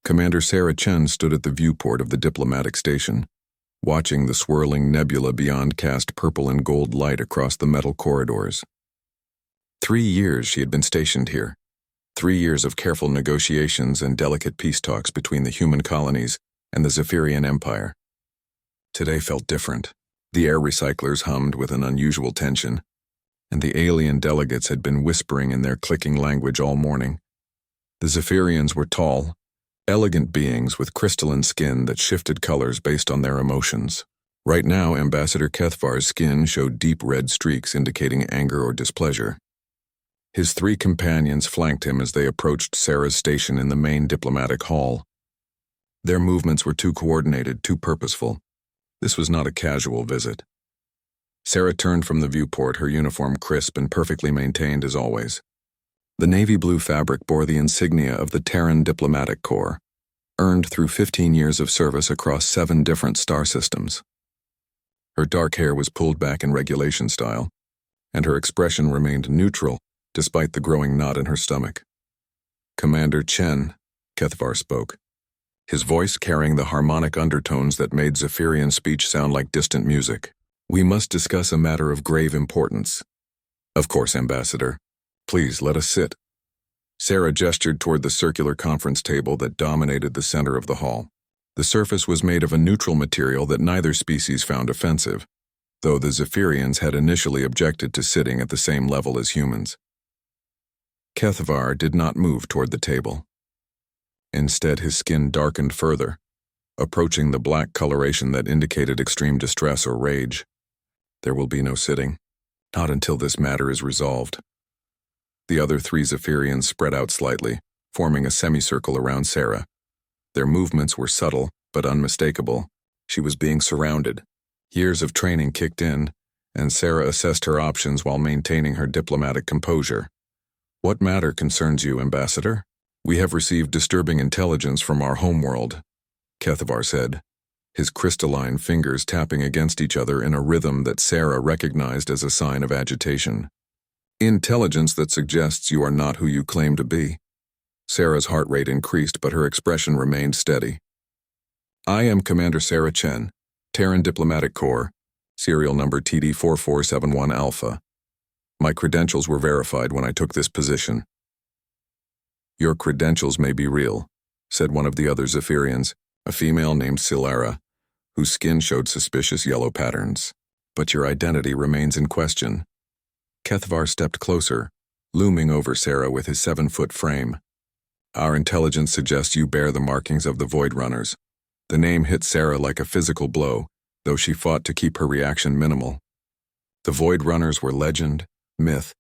Commander Sarah Chen stood at the viewport of the diplomatic station, watching the swirling nebula beyond cast purple and gold light across the metal corridors. 3 years she had been stationed here. 3 years of careful negotiations and delicate peace talks between the human colonies and the Zephyrian Empire. Today felt different. The air recyclers hummed with an unusual tension, and the alien delegates had been whispering in their clicking language all morning. The Zephyrians were tall, elegant beings with crystalline skin that shifted colors based on their emotions. Right now, Ambassador Kethvar's skin showed deep red streaks indicating anger or displeasure. His 3 companions flanked him as they approached Sarah's station in the main diplomatic hall. Their movements were too coordinated, too purposeful. This was not a casual visit. Sarah turned from the viewport, her uniform crisp and perfectly maintained as always. The navy blue fabric bore the insignia of the Terran Diplomatic Corps, earned through 15 years of service across 7 different star systems. Her dark hair was pulled back in regulation style, and her expression remained neutral despite the growing knot in her stomach. "Commander Chen," Kethvar spoke, his voice carrying the harmonic undertones that made Zephyrian speech sound like distant music. "We must discuss a matter of grave importance." "Of course, Ambassador. Please, let us sit." Sarah gestured toward the circular conference table that dominated the center of the hall. The surface was made of a neutral material that neither species found offensive, though the Zephyrians had initially objected to sitting at the same level as humans. Kethvar did not move toward the table. Instead, his skin darkened further, approaching the black coloration that indicated extreme distress or rage. "There will be no sitting, not until this matter is resolved." The other 3 Zephyrians spread out slightly, forming a semicircle around Sarah. Their movements were subtle, but unmistakable. She was being surrounded. Years of training kicked in, and Sarah assessed her options while maintaining her diplomatic composure. "What matter concerns you, Ambassador?" "We have received disturbing intelligence from our homeworld," Kethvar said, his crystalline fingers tapping against each other in a rhythm that Sarah recognized as a sign of agitation. "Intelligence that suggests you are not who you claim to be." Sarah's heart rate increased, but her expression remained steady. "I am Commander Sarah Chen, Terran Diplomatic Corps, serial number TD4471 Alpha. My credentials were verified when I took this position." "Your credentials may be real," said one of the other Zephyrians, a female named Silara, whose skin showed suspicious yellow patterns. "But your identity remains in question." Kethvar stepped closer, looming over Sarah with his 7-foot frame. "Our intelligence suggests you bear the markings of the Void Runners." The name hit Sarah like a physical blow, though she fought to keep her reaction minimal. The Void Runners were legend, myth,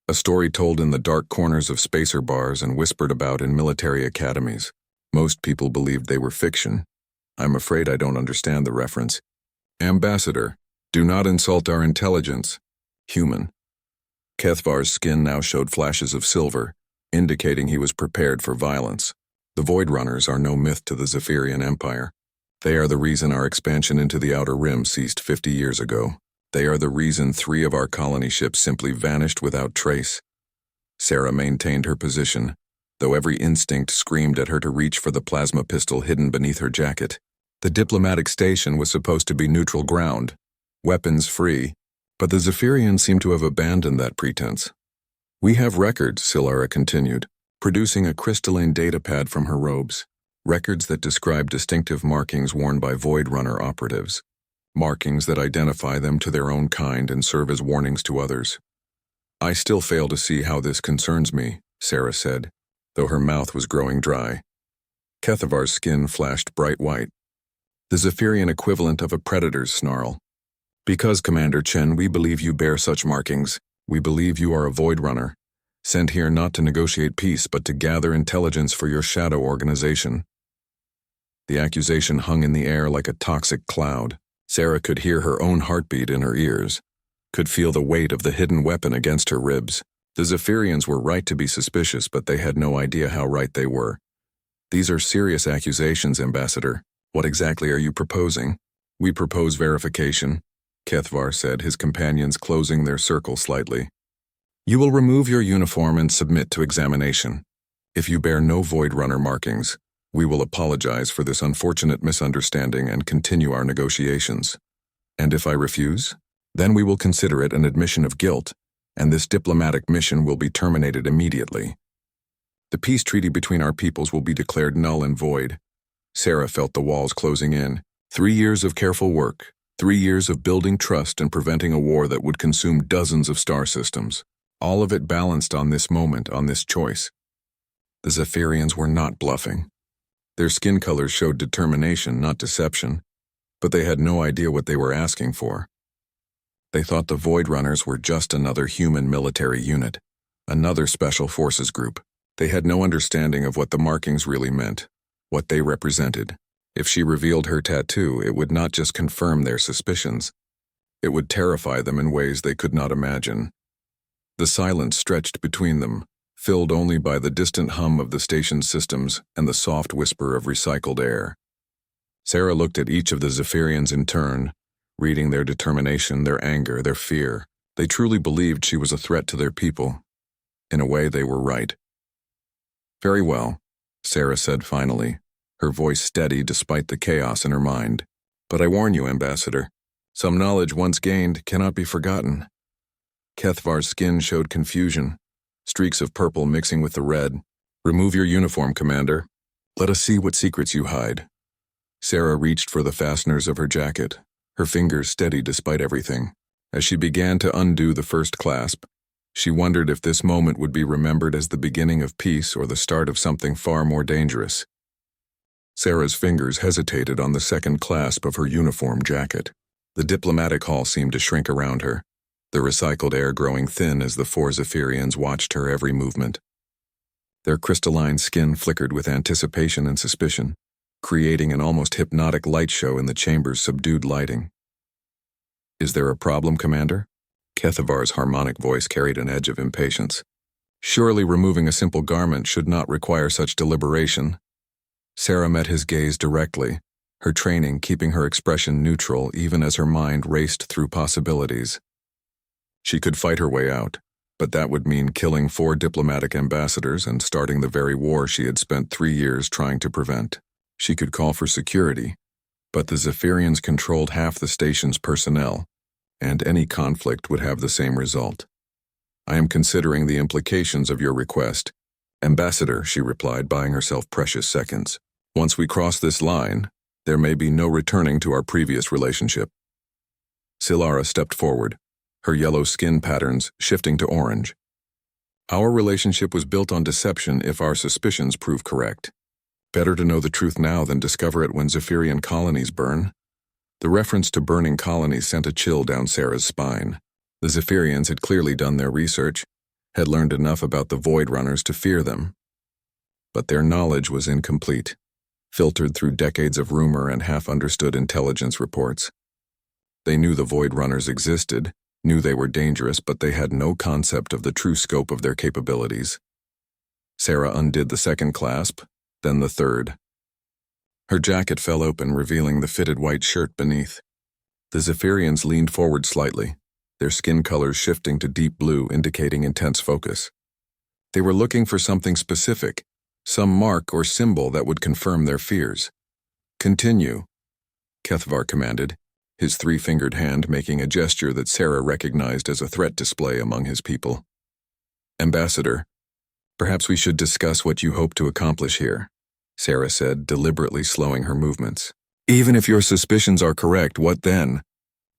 a story told in the dark corners of spacer bars and whispered about in military academies. Most people believed they were fiction. I'm afraid I don't understand the reference. "Ambassador, do not insult our intelligence. Human." Kethvar's skin now showed flashes of silver, indicating he was prepared for violence. "The Void Runners are no myth to the Zephyrian Empire. They are the reason our expansion into the Outer Rim ceased 50 years ago. They are the reason 3 of our colony ships simply vanished without trace." Sarah maintained her position, though every instinct screamed at her to reach for the plasma pistol hidden beneath her jacket. The diplomatic station was supposed to be neutral ground, weapons-free, but the Zephyrians seemed to have abandoned that pretense. "We have records," Silara continued, producing a crystalline datapad from her robes. "Records that describe distinctive markings worn by Void Runner operatives. Markings that identify them to their own kind and serve as warnings to others." "I still fail to see how this concerns me," Sarah said, though her mouth was growing dry. Kethavar's skin flashed bright white, the Zephyrian equivalent of a predator's snarl. "Because, Commander Chen, we believe you bear such markings. We believe you are a Void Runner, sent here not to negotiate peace but to gather intelligence for your shadow organization." The accusation hung in the air like a toxic cloud. Sarah could hear her own heartbeat in her ears, could feel the weight of the hidden weapon against her ribs. The Zephyrians were right to be suspicious, but they had no idea how right they were. "These are serious accusations, Ambassador. What exactly are you proposing?" "We propose verification," Kethvar said, his companions closing their circle slightly. "You will remove your uniform and submit to examination. If you bear no Void Runner markings, We will apologize for this unfortunate misunderstanding and continue our negotiations. And if I refuse, then we will consider it an admission of guilt, and this diplomatic mission will be terminated immediately. The peace treaty between our peoples will be declared null and void. Sarah felt the walls closing in. 3 years of careful work, 3 years of building trust and preventing a war that would consume dozens of star systems. All of it balanced on this moment, on this choice. The Zephyrians were not bluffing. Their skin colors showed determination, not deception, but they had no idea what they were asking for. They thought the Void Runners were just another human military unit, another special forces group. They had no understanding of what the markings really meant, what they represented. If she revealed her tattoo, it would not just confirm their suspicions. It would terrify them in ways they could not imagine. The silence stretched between them, filled only by the distant hum of the station's systems and the soft whisper of recycled air. Sarah looked at each of the Zephyrians in turn, reading their determination, their anger, their fear. They truly believed she was a threat to their people. In a way, they were right. "Very well," Sarah said finally, her voice steady despite the chaos in her mind. "But I warn you, Ambassador, some knowledge once gained cannot be forgotten." Kethvar's skin showed confusion, streaks of purple mixing with the red. "Remove your uniform, Commander. Let us see what secrets you hide." Sarah reached for the fasteners of her jacket, her fingers steady despite everything. As she began to undo the first clasp, she wondered if this moment would be remembered as the beginning of peace or the start of something far more dangerous. Sarah's fingers hesitated on the second clasp of her uniform jacket. The diplomatic hall seemed to shrink around her, the recycled air growing thin as the 4 Zephyrians watched her every movement. Their crystalline skin flickered with anticipation and suspicion, creating an almost hypnotic light show in the chamber's subdued lighting. "Is there a problem, Commander?" Kethavar's harmonic voice carried an edge of impatience. "Surely removing a simple garment should not require such deliberation." Sarah met his gaze directly, her training keeping her expression neutral even as her mind raced through possibilities. She could fight her way out, but that would mean killing 4 diplomatic ambassadors and starting the very war she had spent 3 years trying to prevent. She could call for security, but the Zephyrians controlled half the station's personnel, and any conflict would have the same result. "I am considering the implications of your request, Ambassador," she replied, buying herself precious seconds. "Once we cross this line, there may be no returning to our previous relationship." Silara stepped forward, her yellow skin patterns shifting to orange. "Our relationship was built on deception if our suspicions prove correct. Better to know the truth now than discover it when Zephyrian colonies burn." The reference to burning colonies sent a chill down Sarah's spine. The Zephyrians had clearly done their research, had learned enough about the Void Runners to fear them. But their knowledge was incomplete, filtered through decades of rumor and half-understood intelligence reports. They knew the Void Runners existed, knew they were dangerous, but they had no concept of the true scope of their capabilities. Sarah undid the second clasp, then the third. Her jacket fell open, revealing the fitted white shirt beneath. The Zephyrians leaned forward slightly, their skin colors shifting to deep blue, indicating intense focus. They were looking for something specific, some mark or symbol that would confirm their fears. "Continue," Kethvar commanded, his 3-fingered hand making a gesture that Sarah recognized as a threat display among his people. "Ambassador, perhaps we should discuss what you hope to accomplish here," Sarah said, deliberately slowing her movements. "Even if your suspicions are correct, what then?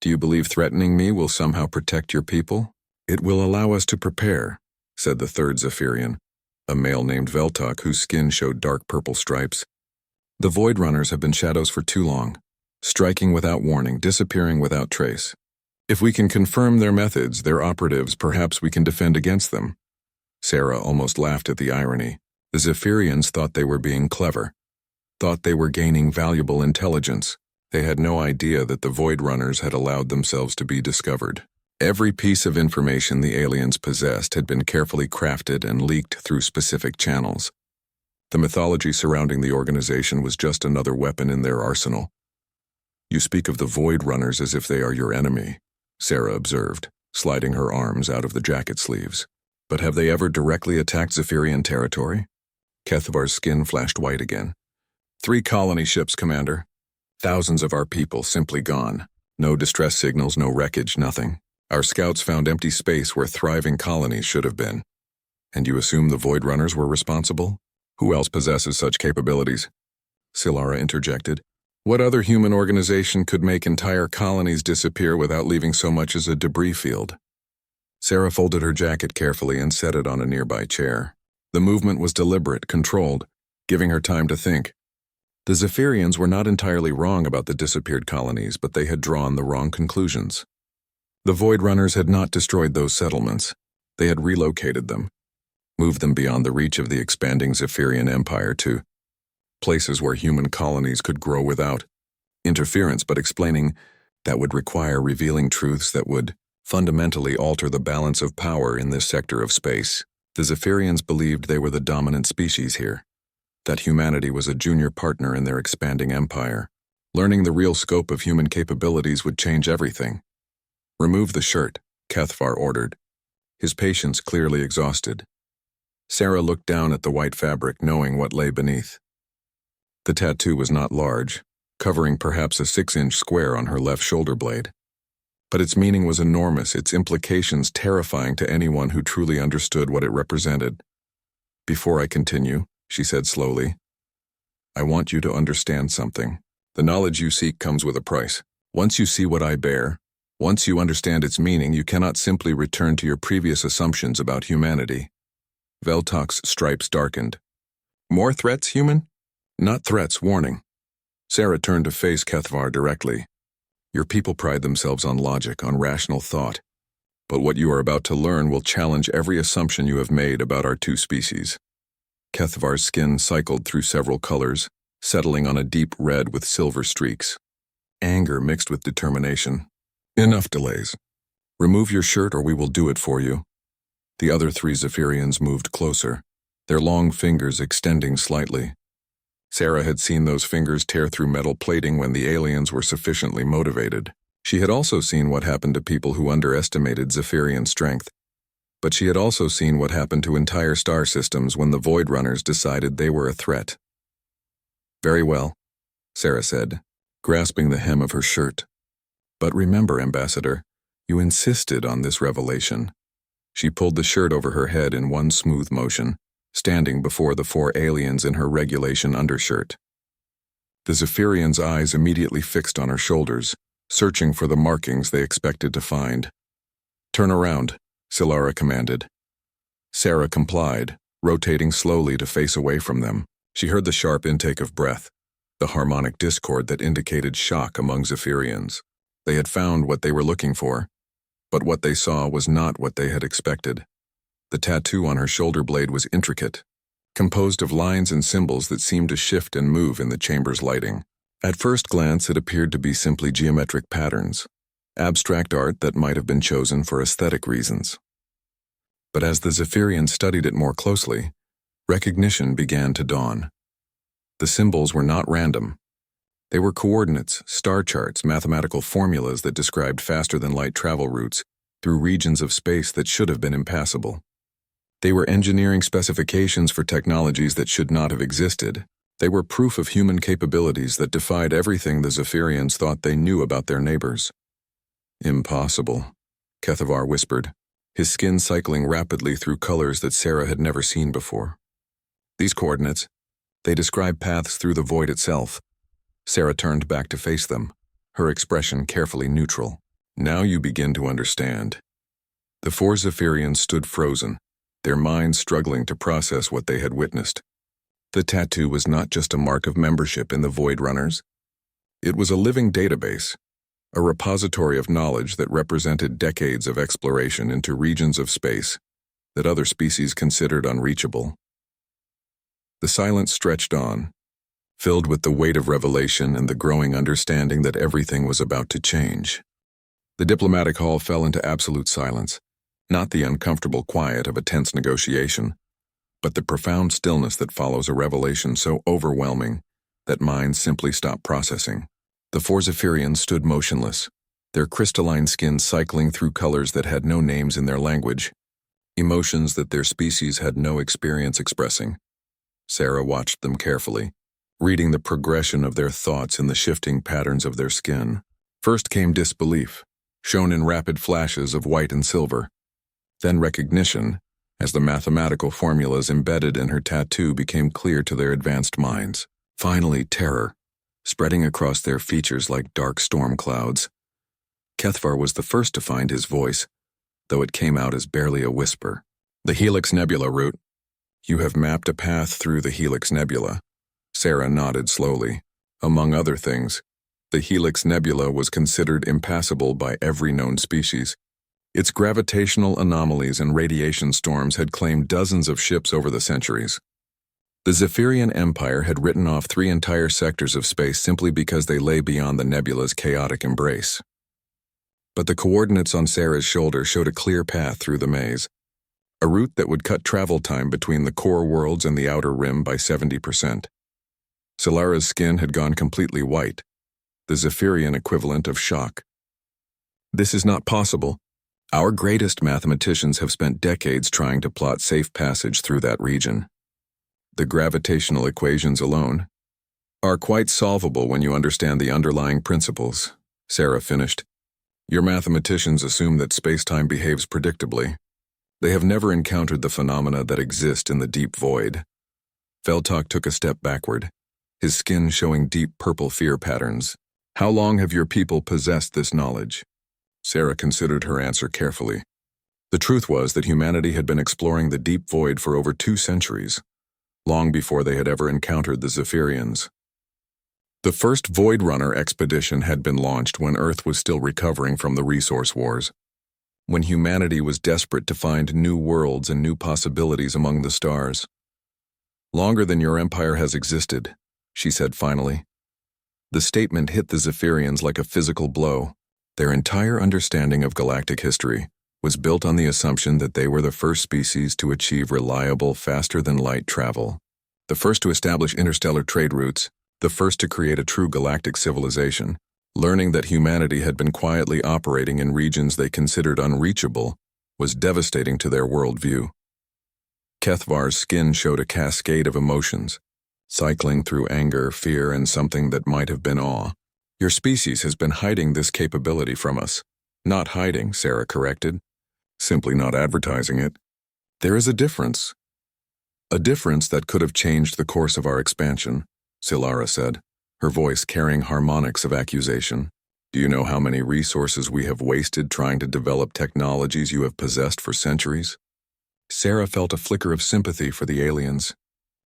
Do you believe threatening me will somehow protect your people?" "It will allow us to prepare," said the 3rd Zephyrian, a male named Veltok whose skin showed dark purple stripes. "The Void Runners have been shadows for too long, striking without warning, disappearing without trace. If we can confirm their methods, their operatives, perhaps we can defend against them." Sarah almost laughed at the irony. The Zephyrians thought they were being clever, thought they were gaining valuable intelligence. They had no idea that the Void Runners had allowed themselves to be discovered. Every piece of information the aliens possessed had been carefully crafted and leaked through specific channels. The mythology surrounding the organization was just another weapon in their arsenal. "You speak of the Void Runners as if they are your enemy," Sarah observed, sliding her arms out of the jacket sleeves. "But have they ever directly attacked Zephyrian territory?" Kethvar's skin flashed white again. 3 colony ships, Commander. Thousands of our people simply gone. No distress signals, no wreckage, nothing. Our scouts found empty space where thriving colonies should have been. And you assume the Void Runners were responsible? Who else possesses such capabilities? Silara interjected. What other human organization could make entire colonies disappear without leaving so much as a debris field? Sarah folded her jacket carefully and set it on a nearby chair. The movement was deliberate, controlled, giving her time to think. The Zephyrians were not entirely wrong about the disappeared colonies, but they had drawn the wrong conclusions. The Void Runners had not destroyed those settlements. They had relocated them, moved them beyond the reach of the expanding Zephyrian Empire to places where human colonies could grow without interference, but explaining that would require revealing truths that would fundamentally alter the balance of power in this sector of space. The Zephyrians believed they were the dominant species here, that humanity was a junior partner in their expanding empire. Learning the real scope of human capabilities would change everything. Remove the shirt, Kethvar ordered, his patience clearly exhausted. Sarah looked down at the white fabric, knowing what lay beneath. The tattoo was not large, covering perhaps a 6-inch square on her left shoulder blade. But its meaning was enormous, its implications terrifying to anyone who truly understood what it represented. Before I continue, she said slowly, I want you to understand something. The knowledge you seek comes with a price. Once you see what I bear, once you understand its meaning, you cannot simply return to your previous assumptions about humanity. Veltok's stripes darkened. More threats, human? Not threats, warning. Sarah turned to face Kethvar directly. Your people pride themselves on logic, on rational thought. But what you are about to learn will challenge every assumption you have made about our two species. Kethvar's skin cycled through several colors, settling on a deep red with silver streaks. Anger mixed with determination. Enough delays. Remove your shirt or we will do it for you. The other 3 Zephyrians moved closer, their long fingers extending slightly. Sarah had seen those fingers tear through metal plating when the aliens were sufficiently motivated. She had also seen what happened to people who underestimated Zephyrian strength. But she had also seen what happened to entire star systems when the Void Runners decided they were a threat. Very well, Sarah said, grasping the hem of her shirt. But remember, Ambassador, you insisted on this revelation. She pulled the shirt over her head in one smooth motion, standing before the 4 aliens in her regulation undershirt. The Zephyrians' eyes immediately fixed on her shoulders, searching for the markings they expected to find. Turn around, Silara commanded. Sarah complied, rotating slowly to face away from them. She heard the sharp intake of breath, the harmonic discord that indicated shock among Zephyrians. They had found what they were looking for, but what they saw was not what they had expected. The tattoo on her shoulder blade was intricate, composed of lines and symbols that seemed to shift and move in the chamber's lighting. At first glance, it appeared to be simply geometric patterns, abstract art that might have been chosen for aesthetic reasons. But as the Zephyrians studied it more closely, recognition began to dawn. The symbols were not random. They were coordinates, star charts, mathematical formulas that described faster-than-light travel routes through regions of space that should have been impassable. They were engineering specifications for technologies that should not have existed. They were proof of human capabilities that defied everything the Zephyrians thought they knew about their neighbors. Impossible, Kethvar whispered, his skin cycling rapidly through colors that Sarah had never seen before. These coordinates, they describe paths through the void itself. Sarah turned back to face them, her expression carefully neutral. Now you begin to understand. The 4 Zephyrians stood frozen, their minds struggling to process what they had witnessed. The tattoo was not just a mark of membership in the Void Runners. It was a living database, a repository of knowledge that represented decades of exploration into regions of space that other species considered unreachable. The silence stretched on, filled with the weight of revelation and the growing understanding that everything was about to change. The diplomatic hall fell into absolute silence, not the uncomfortable quiet of a tense negotiation, but the profound stillness that follows a revelation so overwhelming that minds simply stop processing. The 4 Zephyrians stood motionless, their crystalline skin cycling through colors that had no names in their language, emotions that their species had no experience expressing. Sarah watched them carefully, reading the progression of their thoughts in the shifting patterns of their skin. First came disbelief, shown in rapid flashes of white and silver. Then recognition, as the mathematical formulas embedded in her tattoo became clear to their advanced minds. Finally, terror, spreading across their features like dark storm clouds. Kethvar was the first to find his voice, though it came out as barely a whisper. The Helix Nebula route. You have mapped a path through the Helix Nebula. Sarah nodded slowly. Among other things, the Helix Nebula was considered impassable by every known species. Its gravitational anomalies and radiation storms had claimed dozens of ships over the centuries. The Zephyrian Empire had written off 3 entire sectors of space simply because they lay beyond the nebula's chaotic embrace. But the coordinates on Sarah's shoulder showed a clear path through the maze, a route that would cut travel time between the core worlds and the outer rim by 70%. Solara's skin had gone completely white, the Zephyrian equivalent of shock. This is not possible. Our greatest mathematicians have spent decades trying to plot safe passage through that region. The gravitational equations alone are quite solvable when you understand the underlying principles, Sarah finished. Your mathematicians assume that space-time behaves predictably. They have never encountered the phenomena that exist in the deep void. Veltok took a step backward, his skin showing deep purple fear patterns. How long have your people possessed this knowledge? Sarah considered her answer carefully. The truth was that humanity had been exploring the deep void for over 2 centuries, long before they had ever encountered the Zephyrians. The first Void Runner expedition had been launched when Earth was still recovering from the resource wars, when humanity was desperate to find new worlds and new possibilities among the stars. Longer than your empire has existed, she said finally. The statement hit the Zephyrians like a physical blow. Their entire understanding of galactic history was built on the assumption that they were the first species to achieve reliable, faster-than-light travel, the first to establish interstellar trade routes, the first to create a true galactic civilization. Learning that humanity had been quietly operating in regions they considered unreachable was devastating to their worldview. Kethvar's skin showed a cascade of emotions, cycling through anger, fear, and something that might have been awe. Your species has been hiding this capability from us. Not hiding, Sarah corrected. Simply not advertising it. There is a difference. A difference that could have changed the course of our expansion, Solara said, her voice carrying harmonics of accusation. Do you know how many resources we have wasted trying to develop technologies you have possessed for centuries? Sarah felt a flicker of sympathy for the aliens.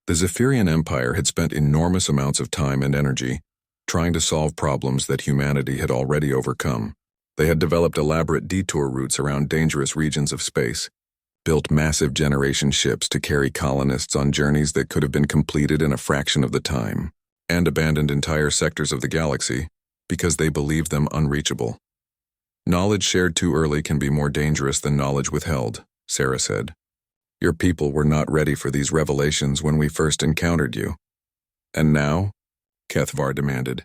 The Zephyrian Empire had spent enormous amounts of time and energy trying to solve problems that humanity had already overcome. They had developed elaborate detour routes around dangerous regions of space, built massive generation ships to carry colonists on journeys that could have been completed in a fraction of the time, and abandoned entire sectors of the galaxy because they believed them unreachable. Knowledge shared too early can be more dangerous than knowledge withheld, Sarah said. Your people were not ready for these revelations when we first encountered you. And now? Kethvar demanded.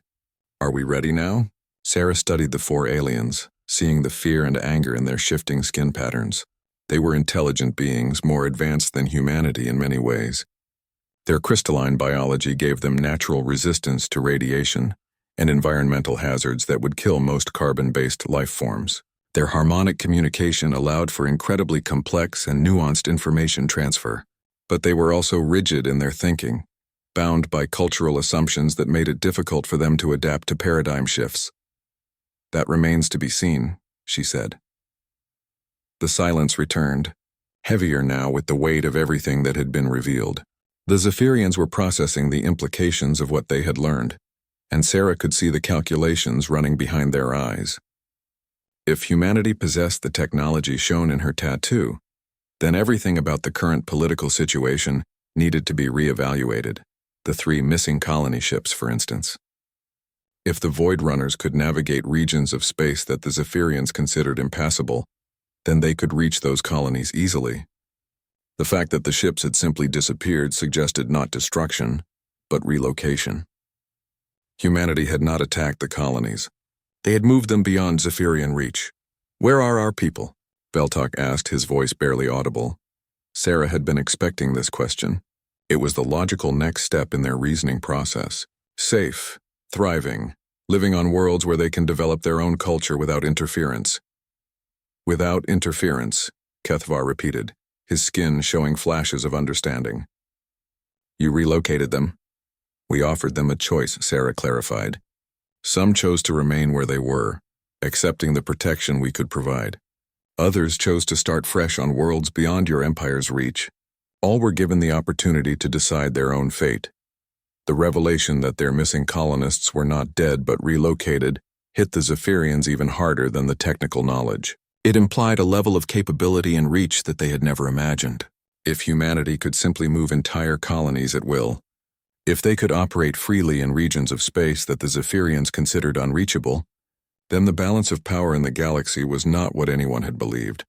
Are we ready now? Sarah studied the 4 aliens, seeing the fear and anger in their shifting skin patterns. They were intelligent beings, more advanced than humanity in many ways. Their crystalline biology gave them natural resistance to radiation and environmental hazards that would kill most carbon-based life forms. Their harmonic communication allowed for incredibly complex and nuanced information transfer, but they were also rigid in their thinking, bound by cultural assumptions that made it difficult for them to adapt to paradigm shifts. That remains to be seen, she said. The silence returned, heavier now with the weight of everything that had been revealed. The Zephyrians were processing the implications of what they had learned, and Sarah could see the calculations running behind their eyes. If humanity possessed the technology shown in her tattoo, then everything about the current political situation needed to be reevaluated. The 3 missing colony ships, for instance. If the Void Runners could navigate regions of space that the Zephyrians considered impassable, then they could reach those colonies easily. The fact that the ships had simply disappeared suggested not destruction, but relocation. Humanity had not attacked the colonies. They had moved them beyond Zephyrian reach. Where are our people? Veltok asked, his voice barely audible. Sarah had been expecting this question. It was the logical next step in their reasoning process. Safe, thriving, living on worlds where they can develop their own culture without interference. Without interference, Kethvar repeated, his skin showing flashes of understanding. You relocated them? We offered them a choice, Sarah clarified. Some chose to remain where they were, accepting the protection we could provide. Others chose to start fresh on worlds beyond your empire's reach. All were given the opportunity to decide their own fate. The revelation that their missing colonists were not dead but relocated hit the Zephyrians even harder than the technical knowledge. It implied a level of capability and reach that they had never imagined. If humanity could simply move entire colonies at will, if they could operate freely in regions of space that the Zephyrians considered unreachable, then the balance of power in the galaxy was not what anyone had believed.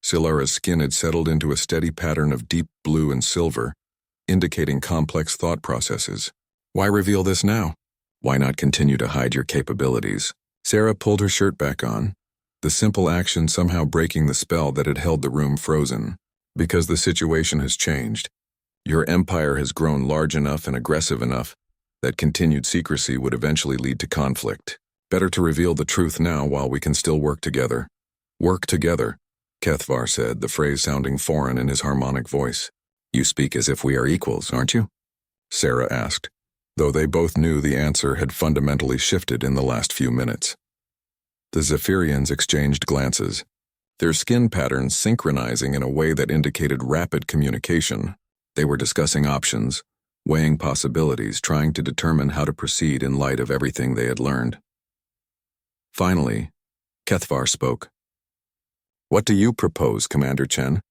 Silara's skin had settled into a steady pattern of deep blue and silver, indicating complex thought processes. Why reveal this now? Why not continue to hide your capabilities? Sarah pulled her shirt back on, the simple action somehow breaking the spell that had held the room frozen. Because the situation has changed. Your empire has grown large enough and aggressive enough that continued secrecy would eventually lead to conflict. Better to reveal the truth now while we can still work together. Work together, Kethvar said, the phrase sounding foreign in his harmonic voice. You speak as if we are equals, aren't you? Sarah asked, though they both knew the answer had fundamentally shifted in the last few minutes. The Zephyrians exchanged glances, their skin patterns synchronizing in a way that indicated rapid communication. They were discussing options, weighing possibilities, trying to determine how to proceed in light of everything they had learned. Finally, Kethvar spoke. What do you propose, Commander Chen?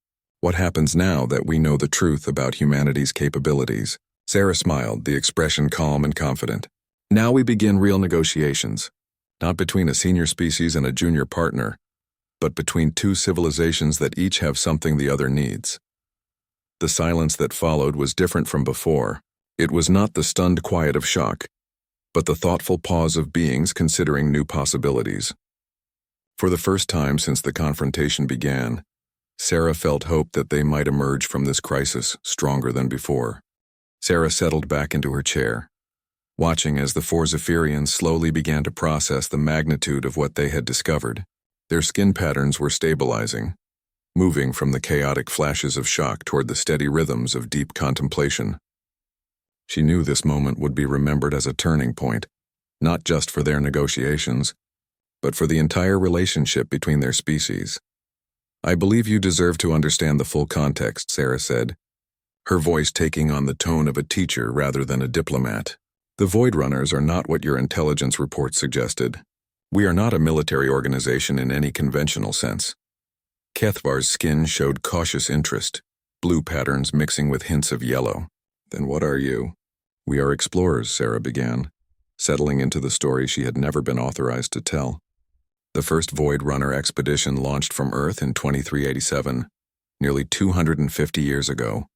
What happens now that we know the truth about humanity's capabilities? Sarah smiled, the expression calm and confident. Now we begin real negotiations, not between a senior species and a junior partner, but between two civilizations that each have something the other needs. The silence that followed was different from before. It was not the stunned quiet of shock, but the thoughtful pause of beings considering new possibilities. For the first time since the confrontation began, Sarah felt hope that they might emerge from this crisis stronger than before. Sarah settled back into her chair, watching as the four Zephyrians slowly began to process the magnitude of what they had discovered. Their skin patterns were stabilizing, moving from the chaotic flashes of shock toward the steady rhythms of deep contemplation. She knew this moment would be remembered as a turning point, not just for their negotiations, but for the entire relationship between their species. I believe you deserve to understand the full context, Sarah said, her voice taking on the tone of a teacher rather than a diplomat. The Void Runners are not what your intelligence report suggested. We are not a military organization in any conventional sense. Kethvar's skin showed cautious interest, blue patterns mixing with hints of yellow. Then what are you? We are explorers, Sarah began, settling into the story she had never been authorized to tell. The first Void Runner expedition launched from Earth in 2387, nearly 250 years ago.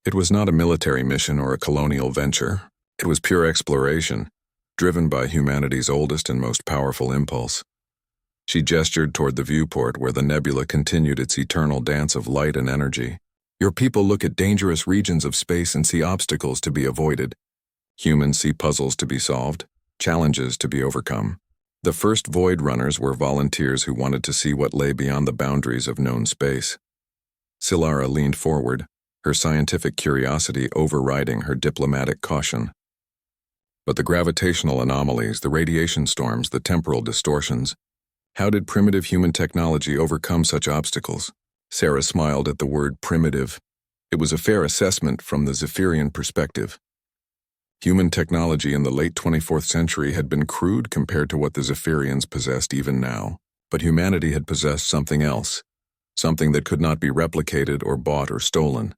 It was not a military mission or a colonial venture. It was pure exploration, driven by humanity's oldest and most powerful impulse. She gestured toward the viewport where the nebula continued its eternal dance of light and energy. Your people look at dangerous regions of space and see obstacles to be avoided. Humans see puzzles to be solved, challenges to be overcome. The first Void Runners were volunteers who wanted to see what lay beyond the boundaries of known space. Silara leaned forward, her scientific curiosity overriding her diplomatic caution. But the gravitational anomalies, the radiation storms, the temporal distortions, how did primitive human technology overcome such obstacles? Sarah smiled at the word primitive. It was a fair assessment from the Zephyrian perspective. Human technology in the late 24th century had been crude compared to what the Zephyrians possessed even now. But humanity had possessed something else, something that could not be replicated or bought or stolen.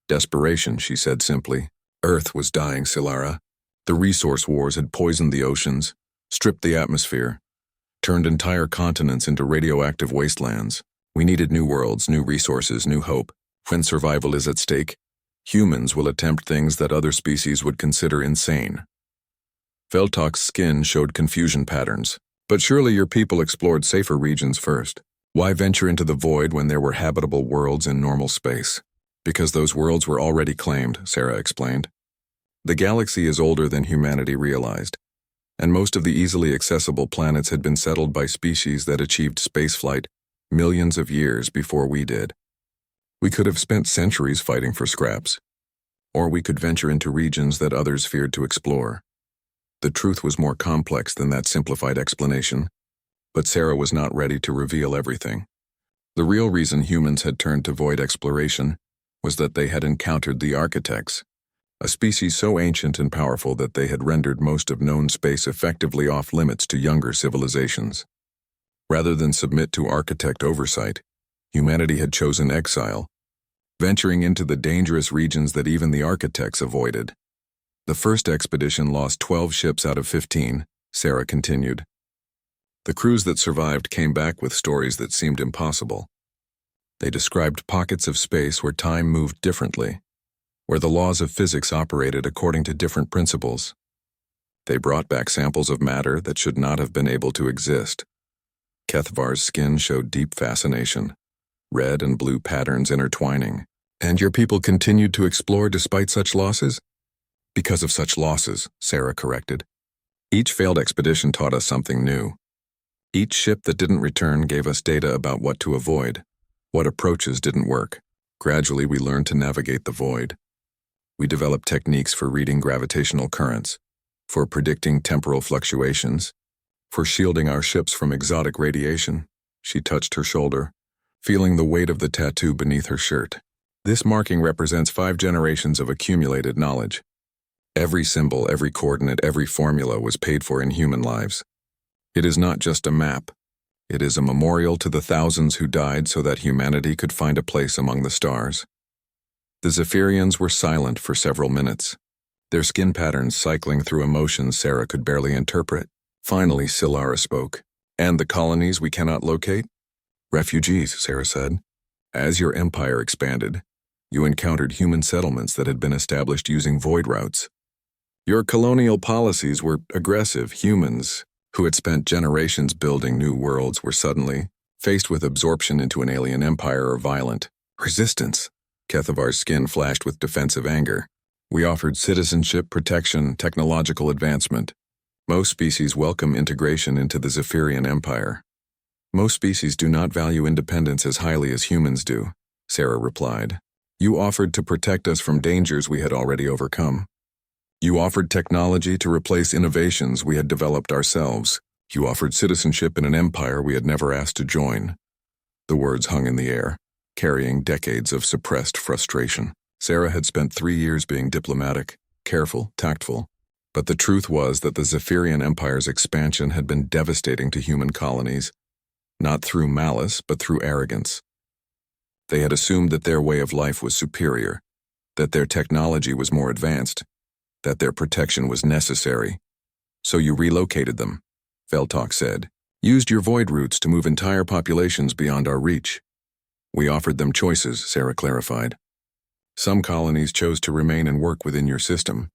Desperation, she said simply. Earth was dying, Silara. The resource wars had poisoned the oceans, stripped the atmosphere, turned entire continents into radioactive wastelands. We needed new worlds, new resources, new hope. When survival is at stake, humans will attempt things that other species would consider insane. Veltok's skin showed confusion patterns. But surely your people explored safer regions first. Why venture into the void when there were habitable worlds in normal space? Because those worlds were already claimed, Sarah explained. The galaxy is older than humanity realized, and most of the easily accessible planets had been settled by species that achieved spaceflight millions of years before we did. We could have spent centuries fighting for scraps, or we could venture into regions that others feared to explore. The truth was more complex than that simplified explanation, but Sarah was not ready to reveal everything. The real reason humans had turned to void exploration was that they had encountered the architects, a species so ancient and powerful that they had rendered most of known space effectively off-limits to younger civilizations. Rather than submit to architect oversight, humanity had chosen exile, venturing into the dangerous regions that even the architects avoided. The first expedition lost 12 ships out of 15, Sarah continued. The crews that survived came back with stories that seemed impossible. They described pockets of space where time moved differently, where the laws of physics operated according to different principles. They brought back samples of matter that should not have been able to exist. Kethvar's skin showed deep fascination, red and blue patterns intertwining. And your people continued to explore despite such losses? Because of such losses, Sarah corrected. Each failed expedition taught us something new. Each ship that didn't return gave us data about what to avoid, what approaches didn't work. Gradually, we learned to navigate the void. We developed techniques for reading gravitational currents, for predicting temporal fluctuations, for shielding our ships from exotic radiation. She touched her shoulder, feeling the weight of the tattoo beneath her shirt. This marking represents 5 generations of accumulated knowledge. Every symbol, every coordinate, every formula was paid for in human lives. It is not just a map. It is a memorial to the thousands who died so that humanity could find a place among the stars. The Zephyrians were silent for several minutes, their skin patterns cycling through emotions Sarah could barely interpret. Finally, Silara spoke. And the colonies we cannot locate? Refugees, Sarah said. As your empire expanded, you encountered human settlements that had been established using void routes. Your colonial policies were aggressive. Humans who had spent generations building new worlds were suddenly faced with absorption into an alien empire or violent resistance. Kethavar's skin flashed with defensive anger. We offered citizenship, protection, technological advancement. Most species welcome integration into the Zephyrian Empire. Most species do not value independence as highly as humans do, Sarah replied. You offered to protect us from dangers we had already overcome. You offered technology to replace innovations we had developed ourselves. You offered citizenship in an empire we had never asked to join. The words hung in the air, carrying decades of suppressed frustration. Sarah had spent 3 years being diplomatic, careful, tactful. But the truth was that the Zephyrian Empire's expansion had been devastating to human colonies, not through malice, but through arrogance. They had assumed that their way of life was superior, that their technology was more advanced, that their protection was necessary. So you relocated them, Veltok said. Used your void routes to move entire populations beyond our reach. We offered them choices, Sarah clarified. Some colonies chose to remain and work within your system.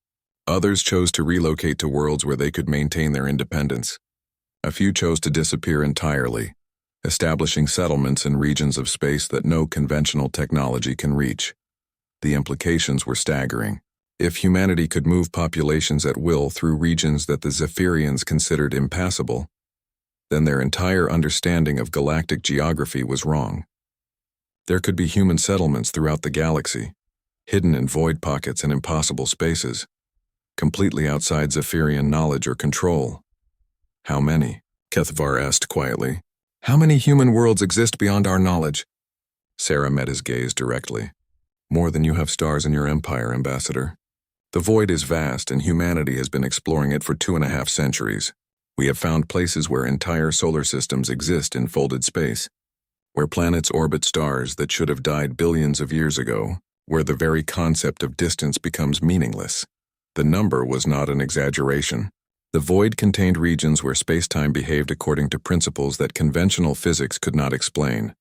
Others chose to relocate to worlds where they could maintain their independence. A few chose to disappear entirely, establishing settlements in regions of space that no conventional technology can reach. The implications were staggering. If humanity could move populations at will through regions that the Zephyrians considered impassable, then their entire understanding of galactic geography was wrong. There could be human settlements throughout the galaxy, hidden in void pockets and impossible spaces, completely outside Zephyrian knowledge or control. How many? Kethvar asked quietly. How many human worlds exist beyond our knowledge? Sarah met his gaze directly. More than you have stars in your empire, Ambassador. The void is vast, and humanity has been exploring it for 2.5 centuries. We have found places where entire solar systems exist in folded space, where planets orbit stars that should have died billions of years ago, where the very concept of distance becomes meaningless. The number was not an exaggeration. The void contained regions where space-time behaved according to principles that conventional physics could not explain.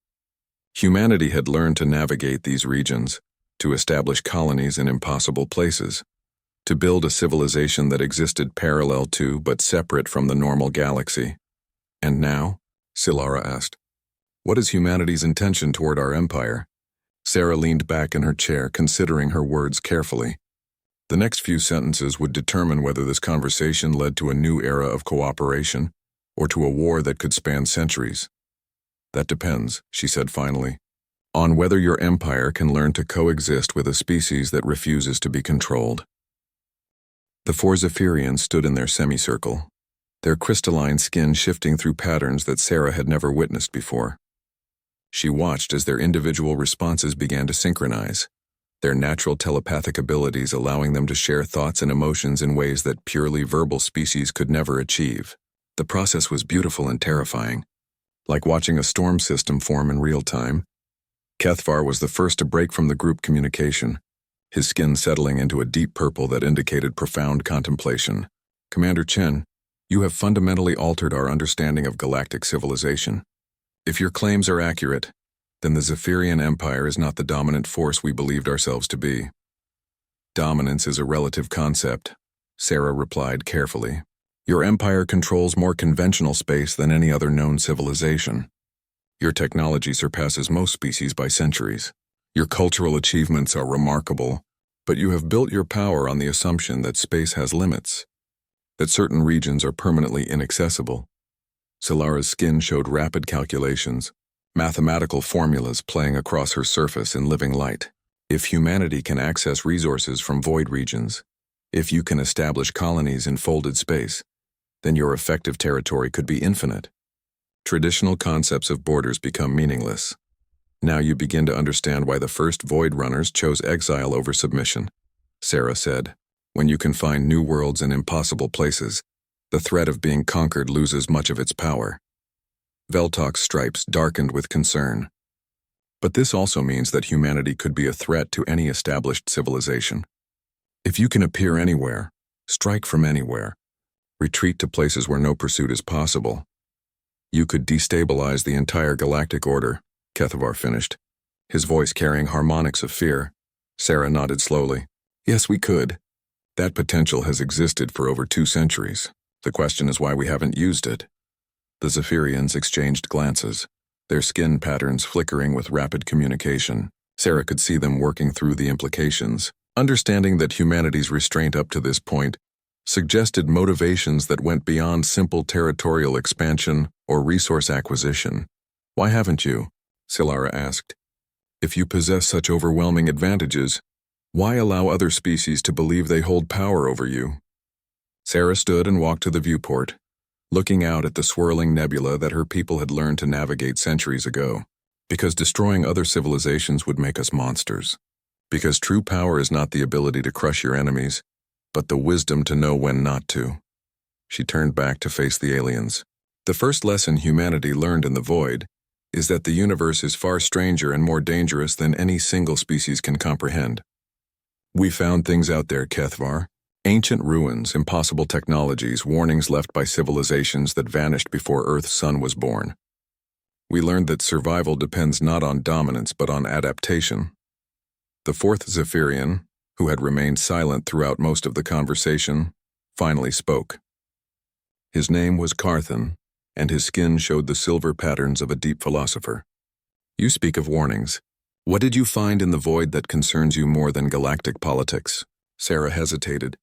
Humanity had learned to navigate these regions, to establish colonies in impossible places, to build a civilization that existed parallel to but separate from the normal galaxy. And now? Silara asked. What is humanity's intention toward our empire? Sarah leaned back in her chair, considering her words carefully. The next few sentences would determine whether this conversation led to a new era of cooperation or to a war that could span centuries. That depends, she said finally, on whether your empire can learn to coexist with a species that refuses to be controlled. The four Zephyrians stood in their semicircle, their crystalline skin shifting through patterns that Sarah had never witnessed before. She watched as their individual responses began to synchronize, their natural telepathic abilities allowing them to share thoughts and emotions in ways that purely verbal species could never achieve. The process was beautiful and terrifying, like watching a storm system form in real time. Kethvar was the first to break from the group communication, his skin settling into a deep purple that indicated profound contemplation. Commander Chen, you have fundamentally altered our understanding of galactic civilization. If your claims are accurate, then the Zephyrian Empire is not the dominant force we believed ourselves to be. Dominance is a relative concept, Sarah replied carefully. Your empire controls more conventional space than any other known civilization. Your technology surpasses most species by centuries. Your cultural achievements are remarkable, but you have built your power on the assumption that space has limits, that certain regions are permanently inaccessible. Silara's skin showed rapid calculations, mathematical formulas playing across her surface in living light. If humanity can access resources from void regions, if you can establish colonies in folded space, then your effective territory could be infinite. Traditional concepts of borders become meaningless. Now you begin to understand why the first Void Runners chose exile over submission, Sarah said. When you can find new worlds in impossible places, the threat of being conquered loses much of its power. Veltok's stripes darkened with concern. But this also means that humanity could be a threat to any established civilization. If you can appear anywhere, strike from anywhere, retreat to places where no pursuit is possible, you could destabilize the entire galactic order, Kethvar finished, his voice carrying harmonics of fear. Sarah nodded slowly. Yes, we could. That potential has existed for over 2 centuries. The question is why we haven't used it. The Zephyrians exchanged glances, their skin patterns flickering with rapid communication. Sarah could see them working through the implications, understanding that humanity's restraint up to this point suggested motivations that went beyond simple territorial expansion or resource acquisition. Why haven't you? Silara asked. If you possess such overwhelming advantages, why allow other species to believe they hold power over you? Sarah stood and walked to the viewport, looking out at the swirling nebula that her people had learned to navigate centuries ago. Because destroying other civilizations would make us monsters. Because true power is not the ability to crush your enemies, but the wisdom to know when not to. She turned back to face the aliens. The first lesson humanity learned in the void is that the universe is far stranger and more dangerous than any single species can comprehend. We found things out there, Kethvar. Ancient ruins, impossible technologies, warnings left by civilizations that vanished before Earth's sun was born. We learned that survival depends not on dominance but on adaptation. The fourth Zephyrian, who had remained silent throughout most of the conversation, finally spoke. His name was Carthan, and his skin showed the silver patterns of a deep philosopher. You speak of warnings. What did you find in the void that concerns you more than galactic politics? Sarah hesitated.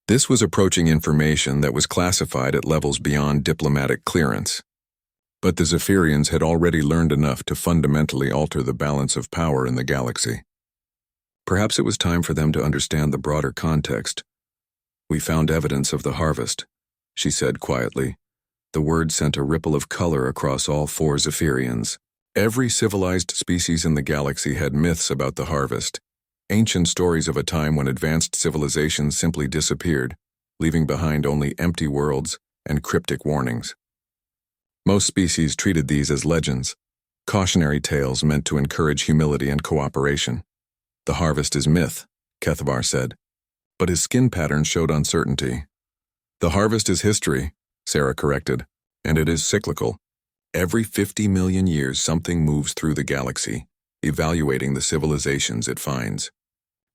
This was approaching information that was classified at levels beyond diplomatic clearance. But the Zephyrians had already learned enough to fundamentally alter the balance of power in the galaxy. Perhaps it was time for them to understand the broader context. We found evidence of the harvest, she said quietly. The word sent a ripple of color across all 4 Zephyrians. Every civilized species in the galaxy had myths about the harvest, ancient stories of a time when advanced civilizations simply disappeared, leaving behind only empty worlds and cryptic warnings. Most species treated these as legends, cautionary tales meant to encourage humility and cooperation. The harvest is myth, Kethvar said, but his skin pattern showed uncertainty. The harvest is history, Sarah corrected, and it is cyclical. Every 50 million years something moves through the galaxy, evaluating the civilizations it finds.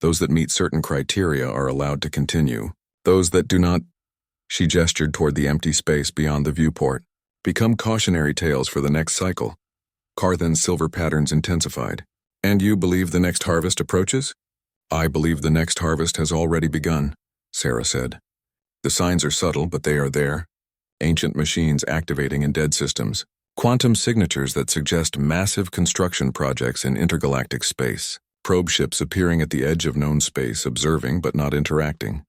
Those that meet certain criteria are allowed to continue. Those that do not, she gestured toward the empty space beyond the viewport, become cautionary tales for the next cycle. Carthan's silver patterns intensified, And you believe the next harvest approaches? I believe the next harvest has already begun, Sarah said. The signs are subtle, but they are there. Ancient machines activating in dead systems. Quantum signatures that suggest massive construction projects in intergalactic space. Probe ships appearing at the edge of known space, observing but not interacting.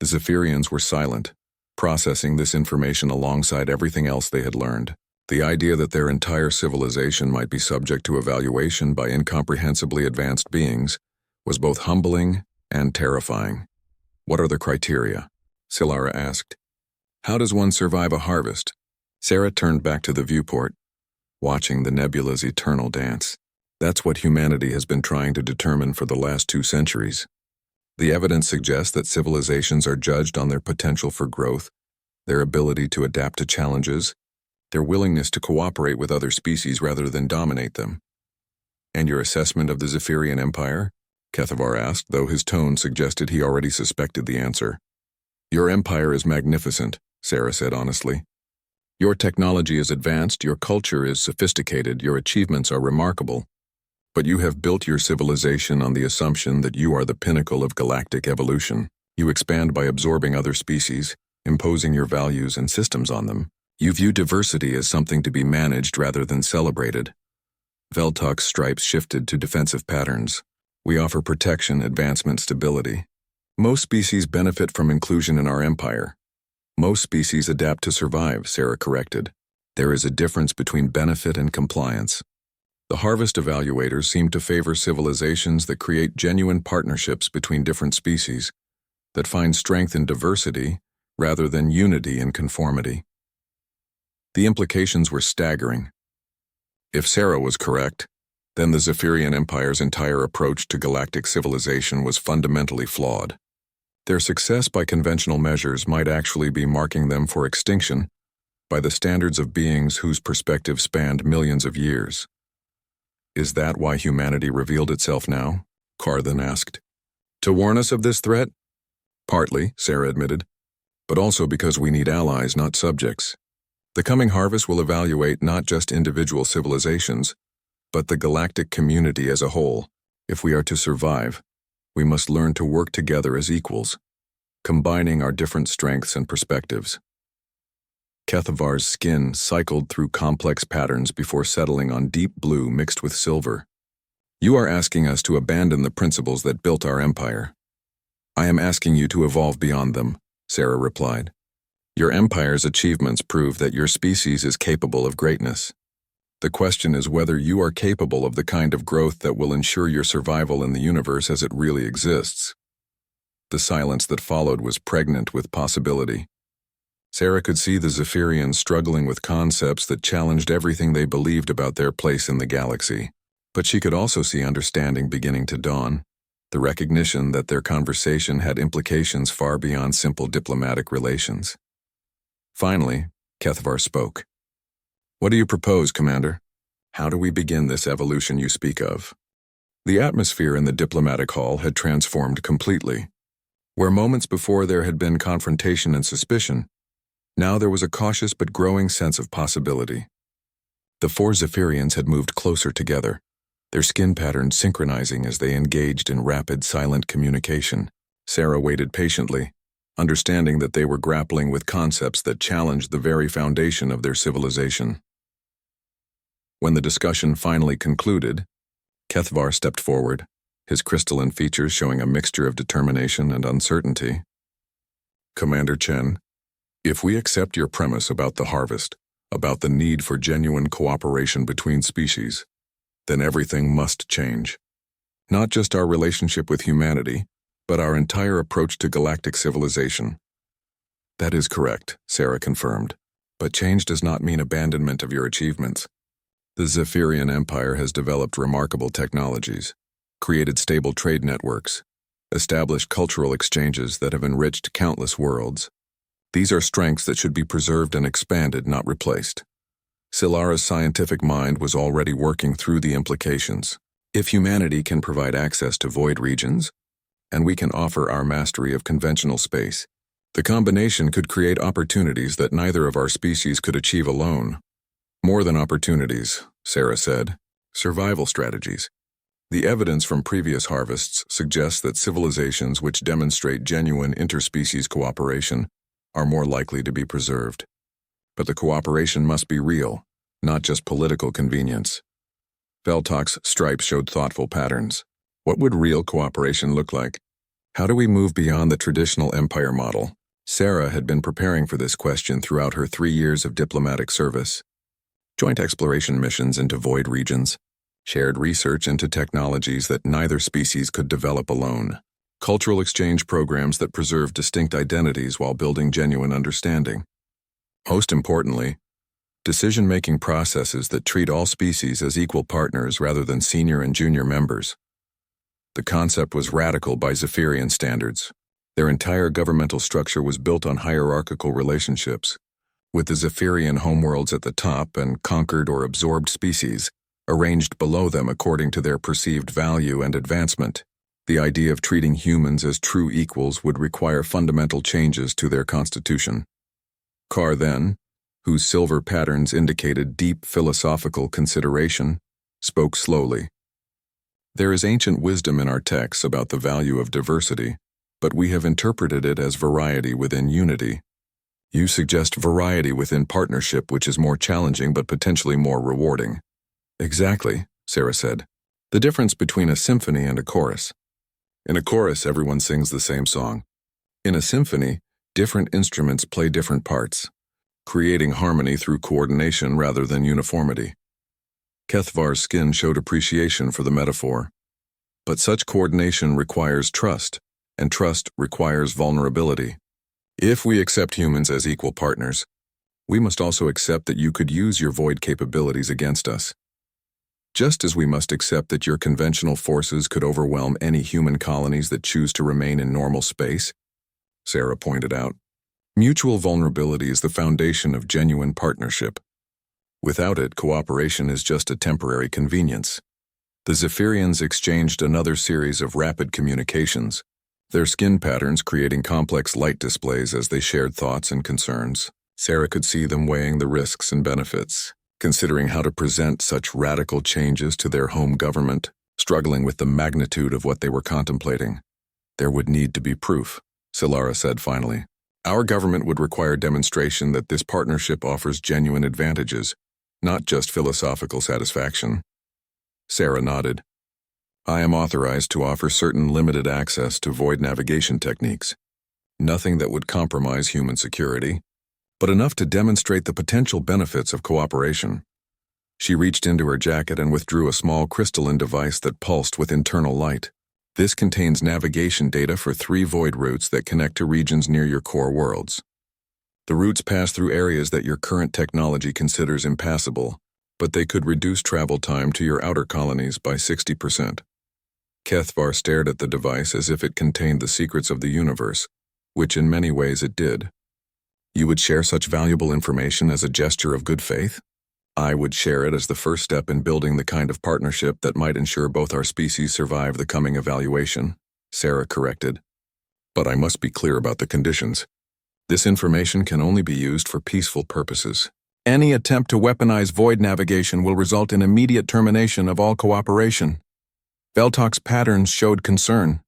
The Zephyrians were silent, processing this information alongside everything else they had learned. The idea that their entire civilization might be subject to evaluation by incomprehensibly advanced beings was both humbling and terrifying. What are the criteria? Silara asked. How does one survive a harvest? Sarah turned back to the viewport, watching the nebula's eternal dance. That's what humanity has been trying to determine for the last 2 centuries. The evidence suggests that civilizations are judged on their potential for growth, their ability to adapt to challenges, their willingness to cooperate with other species rather than dominate them. And your assessment of the Zephyrian Empire? Kethavar asked, though his tone suggested he already suspected the answer. Your empire is magnificent, Sarah said honestly. Your technology is advanced, your culture is sophisticated, your achievements are remarkable. But you have built your civilization on the assumption that you are the pinnacle of galactic evolution. You expand by absorbing other species, imposing your values and systems on them. You view diversity as something to be managed rather than celebrated. Veltok's stripes shifted to defensive patterns. We offer protection, advancement, stability. Most species benefit from inclusion in our empire. Most species adapt to survive, Sarah corrected. There is a difference between benefit and compliance. The harvest evaluators seem to favor civilizations that create genuine partnerships between different species, that find strength in diversity rather than unity in conformity. The implications were staggering. If Sarah was correct, then the Zephyrian Empire's entire approach to galactic civilization was fundamentally flawed. Their success by conventional measures might actually be marking them for extinction by the standards of beings whose perspective spanned millions of years. Is that why humanity revealed itself now? Carr then asked. To warn us of this threat? Partly, Sarah admitted, but also because we need allies, not subjects. The coming harvest will evaluate not just individual civilizations, but the galactic community as a whole. If we are to survive, we must learn to work together as equals, combining our different strengths and perspectives. Kethavar's skin cycled through complex patterns before settling on deep blue mixed with silver. You are asking us to abandon the principles that built our empire. I am asking you to evolve beyond them, Sarah replied. Your empire's achievements prove that your species is capable of greatness. The question is whether you are capable of the kind of growth that will ensure your survival in the universe as it really exists. The silence that followed was pregnant with possibility. Sarah could see the Zephyrians struggling with concepts that challenged everything they believed about their place in the galaxy. But she could also see understanding beginning to dawn, the recognition that their conversation had implications far beyond simple diplomatic relations. Finally, Kethavar spoke. What do you propose, Commander? How do we begin this evolution you speak of? The atmosphere in the diplomatic hall had transformed completely. Where moments before there had been confrontation and suspicion, now there was a cautious but growing sense of possibility. The 4 Zephyrians had moved closer together, their skin patterns synchronizing as they engaged in rapid, silent communication. Sarah waited patiently, understanding that they were grappling with concepts that challenged the very foundation of their civilization. When the discussion finally concluded, Kethavar stepped forward, his crystalline features showing a mixture of determination and uncertainty. Commander Chen, if we accept your premise about the harvest, about the need for genuine cooperation between species, then everything must change. Not just our relationship with humanity, but our entire approach to galactic civilization. That is correct, Sarah confirmed, but change does not mean abandonment of your achievements. The Zephyrian Empire has developed remarkable technologies, created stable trade networks, established cultural exchanges that have enriched countless worlds. These are strengths that should be preserved and expanded, not replaced. Silara's scientific mind was already working through the implications. If humanity can provide access to void regions, and we can offer our mastery of conventional space, the combination could create opportunities that neither of our species could achieve alone. More than opportunities, Sarah said. Survival strategies. The evidence from previous harvests suggests that civilizations which demonstrate genuine interspecies cooperation are more likely to be preserved. But the cooperation must be real, not just political convenience. Veltok's stripes showed thoughtful patterns. What would real cooperation look like? How do we move beyond the traditional empire model? Sarah had been preparing for this question throughout her 3 years of diplomatic service. Joint exploration missions into void regions, shared research into technologies that neither species could develop alone, cultural exchange programs that preserve distinct identities while building genuine understanding. Most importantly, decision-making processes that treat all species as equal partners rather than senior and junior members. The concept was radical by Zephyrian standards. Their entire governmental structure was built on hierarchical relationships, with the Zephyrian homeworlds at the top and conquered or absorbed species arranged below them according to their perceived value and advancement. The idea of treating humans as true equals would require fundamental changes to their constitution. Carr then, whose silver patterns indicated deep philosophical consideration, spoke slowly. There is ancient wisdom in our texts about the value of diversity, but we have interpreted it as variety within unity. You suggest variety within partnership, which is more challenging but potentially more rewarding. Exactly, Sarah said. The difference between a symphony and a chorus. In a chorus, everyone sings the same song. In a symphony, different instruments play different parts, creating harmony through coordination rather than uniformity. Kethvar's skin showed appreciation for the metaphor. But such coordination requires trust, and trust requires vulnerability. If we accept humans as equal partners, we must also accept that you could use your void capabilities against us. Just as we must accept that your conventional forces could overwhelm any human colonies that choose to remain in normal space, Sarah pointed out. Mutual vulnerability is the foundation of genuine partnership. Without it, cooperation is just a temporary convenience. The Zephyrians exchanged another series of rapid communications, their skin patterns creating complex light displays as they shared thoughts and concerns. Sarah could see them weighing the risks and benefits, considering how to present such radical changes to their home government, struggling with the magnitude of what they were contemplating. There would need to be proof, Silara said finally. Our government would require demonstration that this partnership offers genuine advantages, not just philosophical satisfaction. Sarah nodded. I am authorized to offer certain limited access to void navigation techniques. Nothing that would compromise human security, but enough to demonstrate the potential benefits of cooperation. She reached into her jacket and withdrew a small crystalline device that pulsed with internal light. This contains navigation data for 3 void routes that connect to regions near your core worlds. The routes pass through areas that your current technology considers impassable, but they could reduce travel time to your outer colonies by 60%. Kethvar stared at the device as if it contained the secrets of the universe, which in many ways it did. You would share such valuable information as a gesture of good faith? I would share it as the first step in building the kind of partnership that might ensure both our species survive the coming evaluation, Sarah corrected. But I must be clear about the conditions. This information can only be used for peaceful purposes. Any attempt to weaponize void navigation will result in immediate termination of all cooperation. Veltok's patterns showed concern.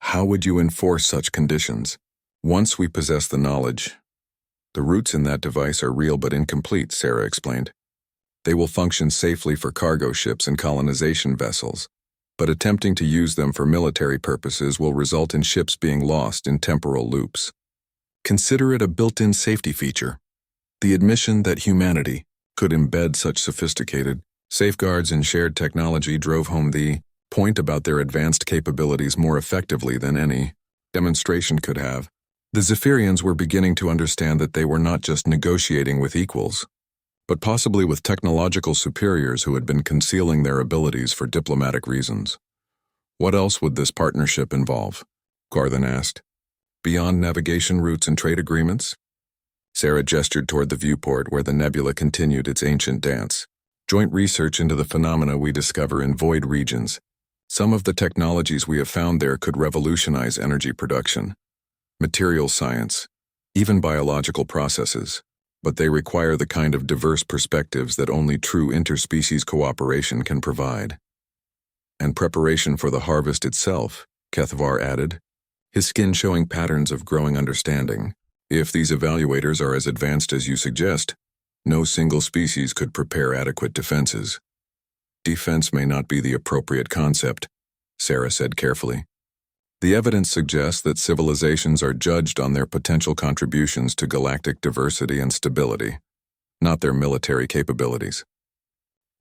How would you enforce such conditions? Once we possess the knowledge. The routes in that device are real but incomplete, Sarah explained. They will function safely for cargo ships and colonization vessels, but attempting to use them for military purposes will result in ships being lost in temporal loops. Consider it a built-in safety feature. The admission that humanity could embed such sophisticated safeguards in shared technology drove home the point about their advanced capabilities more effectively than any demonstration could have. The Zephyrians were beginning to understand that they were not just negotiating with equals, but possibly with technological superiors who had been concealing their abilities for diplomatic reasons. What else would this partnership involve? Carr then asked. Beyond navigation routes and trade agreements? Sarah gestured toward the viewport where the nebula continued its ancient dance. Joint research into the phenomena we discover in void regions. Some of the technologies we have found there could revolutionize energy production, material science, even biological processes, but they require the kind of diverse perspectives that only true interspecies cooperation can provide. and preparation for the harvest itself, Kethvar added, his skin showing patterns of growing understanding. If these evaluators are as advanced as you suggest, no single species could prepare adequate defenses. Defense may not be the appropriate concept, Sarah said carefully. The evidence suggests that civilizations are judged on their potential contributions to galactic diversity and stability, not their military capabilities.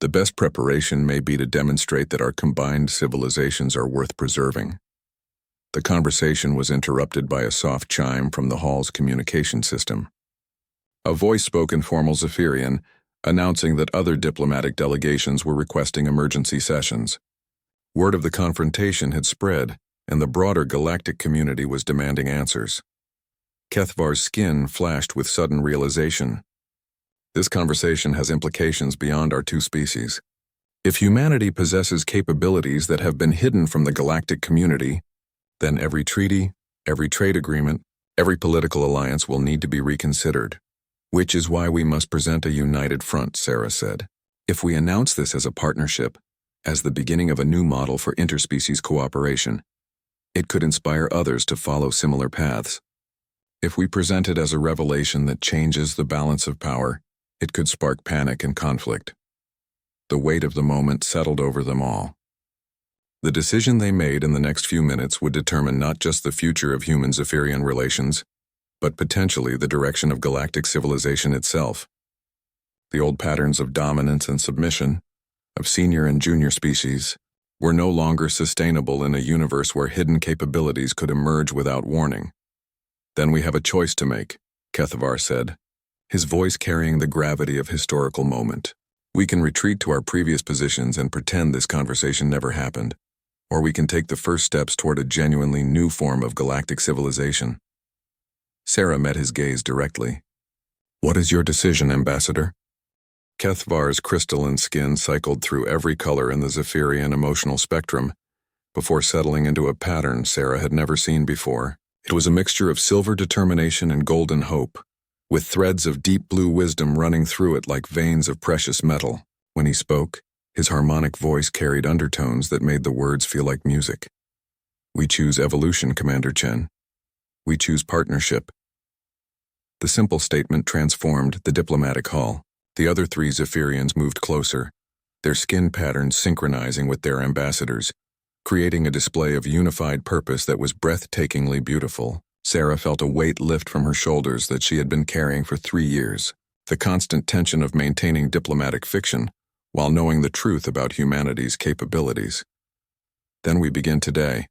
The best preparation may be to demonstrate that our combined civilizations are worth preserving. The conversation was interrupted by a soft chime from the hall's communication system. A voice spoke in formal Zephyrian, announcing that other diplomatic delegations were requesting emergency sessions. Word of the confrontation had spread, and the broader galactic community was demanding answers. Kethvar's skin flashed with sudden realization. This conversation has implications beyond our two species. If humanity possesses capabilities that have been hidden from the galactic community, then every treaty, every trade agreement, every political alliance will need to be reconsidered. Which is why we must present a united front, Sarah said. If we announce this as a partnership, as the beginning of a new model for interspecies cooperation, it could inspire others to follow similar paths. If we present it as a revelation that changes the balance of power, it could spark panic and conflict. The weight of the moment settled over them all. The decision they made in the next few minutes would determine not just the future of human-Zephyrian relations, but potentially the direction of galactic civilization itself. The old patterns of dominance and submission, of senior and junior species, were no longer sustainable in a universe where hidden capabilities could emerge without warning. Then we have a choice to make, Kethvar said, his voice carrying the gravity of historical moment. We can retreat to our previous positions and pretend this conversation never happened, or we can take the first steps toward a genuinely new form of galactic civilization. Sarah met his gaze directly. What is your decision, Ambassador? Kethvar's crystalline skin cycled through every color in the Zephyrian emotional spectrum before settling into a pattern Sarah had never seen before. It was a mixture of silver determination and golden hope, with threads of deep blue wisdom running through it like veins of precious metal. When he spoke, his harmonic voice carried undertones that made the words feel like music. We choose evolution, Commander Chen. We choose partnership. The simple statement transformed the diplomatic hall. The other three Zephyrians moved closer, their skin patterns synchronizing with their ambassadors, creating a display of unified purpose that was breathtakingly beautiful. Sarah felt a weight lift from her shoulders that she had been carrying for 3 years, the constant tension of maintaining diplomatic fiction while knowing the truth about humanity's capabilities. Then we begin today,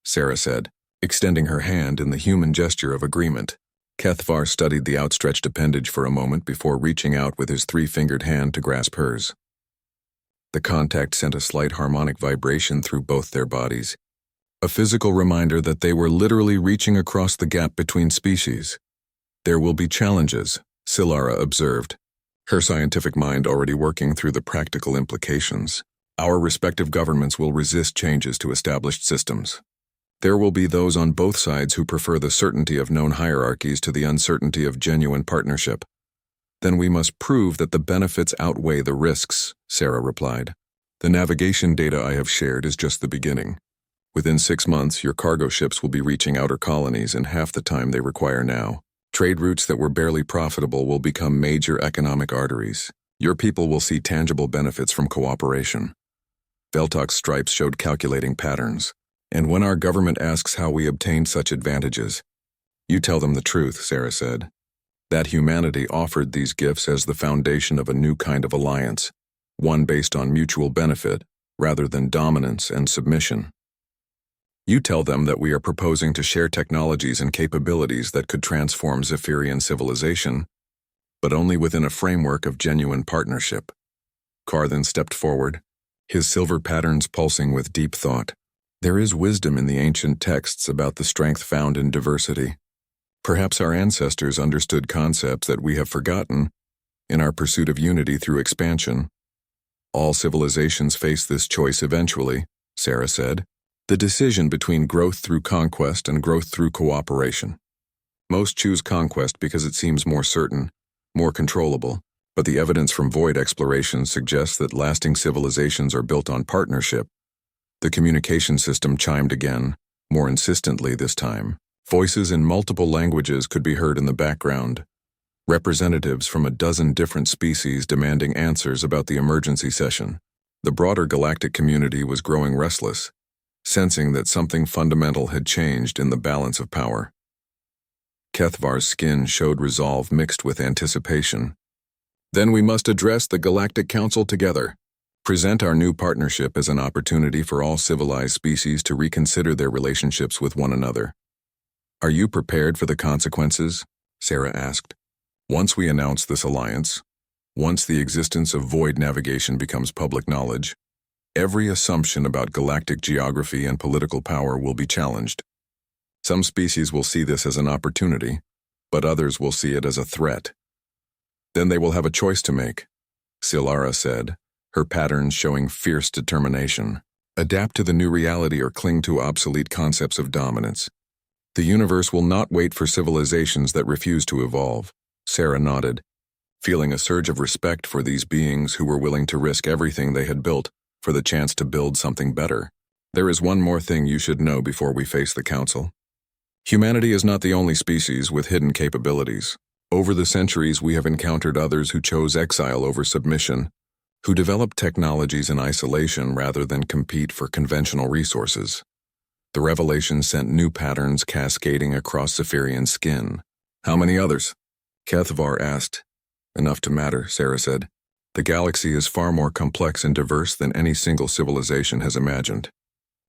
Sarah said, extending her hand in the human gesture of agreement. Kethvar studied the outstretched appendage for a moment before reaching out with his 3-fingered hand to grasp hers. The contact sent a slight harmonic vibration through both their bodies, a physical reminder that they were literally reaching across the gap between species. There will be challenges, Silara observed, her scientific mind already working through the practical implications. Our respective governments will resist changes to established systems. There will be those on both sides who prefer the certainty of known hierarchies to the uncertainty of genuine partnership. Then we must prove that the benefits outweigh the risks, Sarah replied. The navigation data I have shared is just the beginning. Within 6 months, your cargo ships will be reaching outer colonies in half the time they require now. Trade routes that were barely profitable will become major economic arteries. Your people will see tangible benefits from cooperation. Veltok's stripes showed calculating patterns. And when our government asks how we obtained such advantages, you tell them the truth, Sarah said. That humanity offered these gifts as the foundation of a new kind of alliance, one based on mutual benefit rather than dominance and submission. You tell them that we are proposing to share technologies and capabilities that could transform Zephyrian civilization, but only within a framework of genuine partnership. Carr then stepped forward, his silver patterns pulsing with deep thought. There is wisdom in the ancient texts about the strength found in diversity. Perhaps our ancestors understood concepts that we have forgotten in our pursuit of unity through expansion. All civilizations face this choice eventually, Sarah said, the decision between growth through conquest and growth through cooperation. Most choose conquest because it seems more certain, more controllable, but the evidence from void exploration suggests that lasting civilizations are built on partnership, The communication system chimed again, more insistently this time. Voices in multiple languages could be heard in the background. Representatives from a dozen different species demanding answers about the emergency session. The broader galactic community was growing restless, sensing that something fundamental had changed in the balance of power. Kethvar's skin showed resolve mixed with anticipation. Then we must address the Galactic Council together. Present our new partnership as an opportunity for all civilized species to reconsider their relationships with one another. Are you prepared for the consequences? Sarah asked. Once we announce this alliance, once the existence of void navigation becomes public knowledge, every assumption about galactic geography and political power will be challenged. Some species will see this as an opportunity, but others will see it as a threat. Then they will have a choice to make, Silara said, her patterns showing fierce determination. Adapt to the new reality or cling to obsolete concepts of dominance. The universe will not wait for civilizations that refuse to evolve. Sarah nodded, feeling a surge of respect for these beings who were willing to risk everything they had built for the chance to build something better. There is one more thing you should know before we face the Council. Humanity is not the only species with hidden capabilities. Over the centuries, we have encountered others who chose exile over submission, who developed technologies in isolation rather than compete for conventional resources. The revelation sent new patterns cascading across Zephyrian skin. How many others? Kethvar asked. Enough to matter, Sarah said. The galaxy is far more complex and diverse than any single civilization has imagined.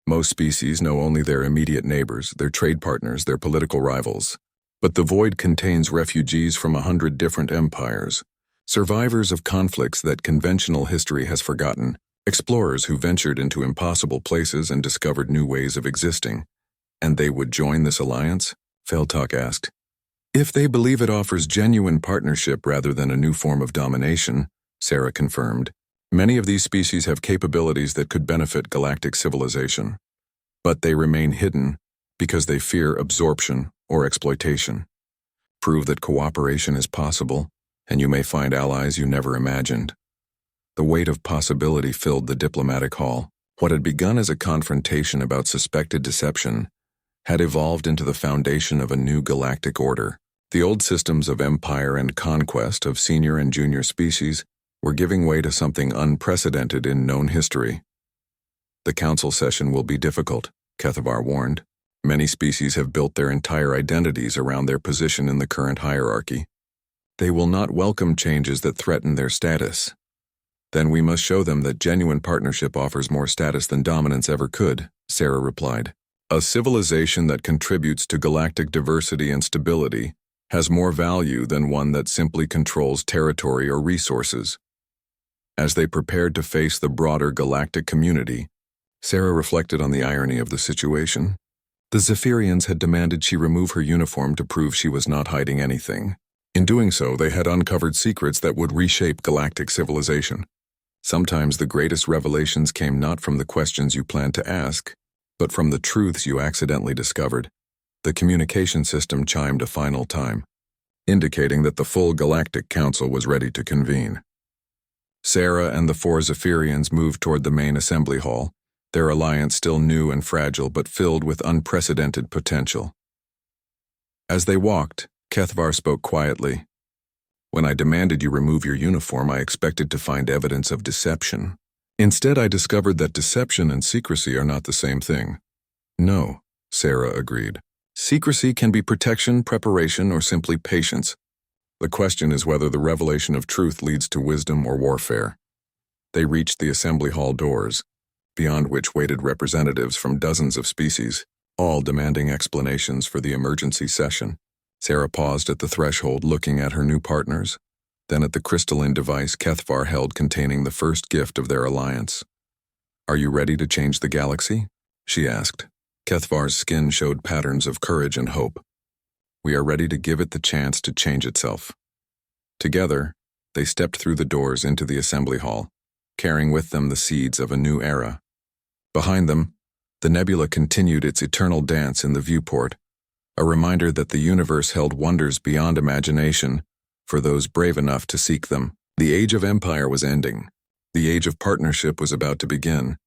Most species know only their immediate neighbors, their trade partners, their political rivals. But the void contains refugees from 100 different empires, survivors of conflicts that conventional history has forgotten, explorers who ventured into impossible places and discovered new ways of existing. And they would join this alliance? Feltok asked. If they believe it offers genuine partnership rather than a new form of domination, Sarah confirmed. Many of these species have capabilities that could benefit galactic civilization. But they remain hidden because they fear absorption or exploitation. Prove that cooperation is possible, and you may find allies you never imagined. The weight of possibility filled the diplomatic hall. What had begun as a confrontation about suspected deception had evolved into the foundation of a new galactic order. The old systems of empire and conquest of senior and junior species were giving way to something unprecedented in known history. The council session will be difficult, Kethvar warned. Many species have built their entire identities around their position in the current hierarchy. They will not welcome changes that threaten their status. Then we must show them that genuine partnership offers more status than dominance ever could, Sarah replied. A civilization that contributes to galactic diversity and stability has more value than one that simply controls territory or resources. As they prepared to face the broader galactic community, Sarah reflected on the irony of the situation. The Zephyrians had demanded she remove her uniform to prove she was not hiding anything. In doing so, they had uncovered secrets that would reshape galactic civilization. Sometimes the greatest revelations came not from the questions you planned to ask, but from the truths you accidentally discovered. The communication system chimed a final time, indicating that the full Galactic Council was ready to convene. Sarah and the 4 Zephyrians moved toward the main assembly hall, their alliance still new and fragile but filled with unprecedented potential. As they walked, Kethvar spoke quietly. When I demanded you remove your uniform, I expected to find evidence of deception. Instead, I discovered that deception and secrecy are not the same thing. No, Sarah agreed. Secrecy can be protection, preparation, or simply patience. The question is whether the revelation of truth leads to wisdom or warfare. They reached the assembly hall doors, beyond which waited representatives from dozens of species, all demanding explanations for the emergency session. Sarah paused at the threshold looking at her new partners, then at the crystalline device Kethvar held containing the first gift of their alliance. Are you ready to change the galaxy? She asked. Kethvar's skin showed patterns of courage and hope. We are ready to give it the chance to change itself. Together, they stepped through the doors into the assembly hall, carrying with them the seeds of a new era. Behind them, the nebula continued its eternal dance in the viewport, a reminder that the universe held wonders beyond imagination for those brave enough to seek them. The age of empire was ending. The age of partnership was about to begin,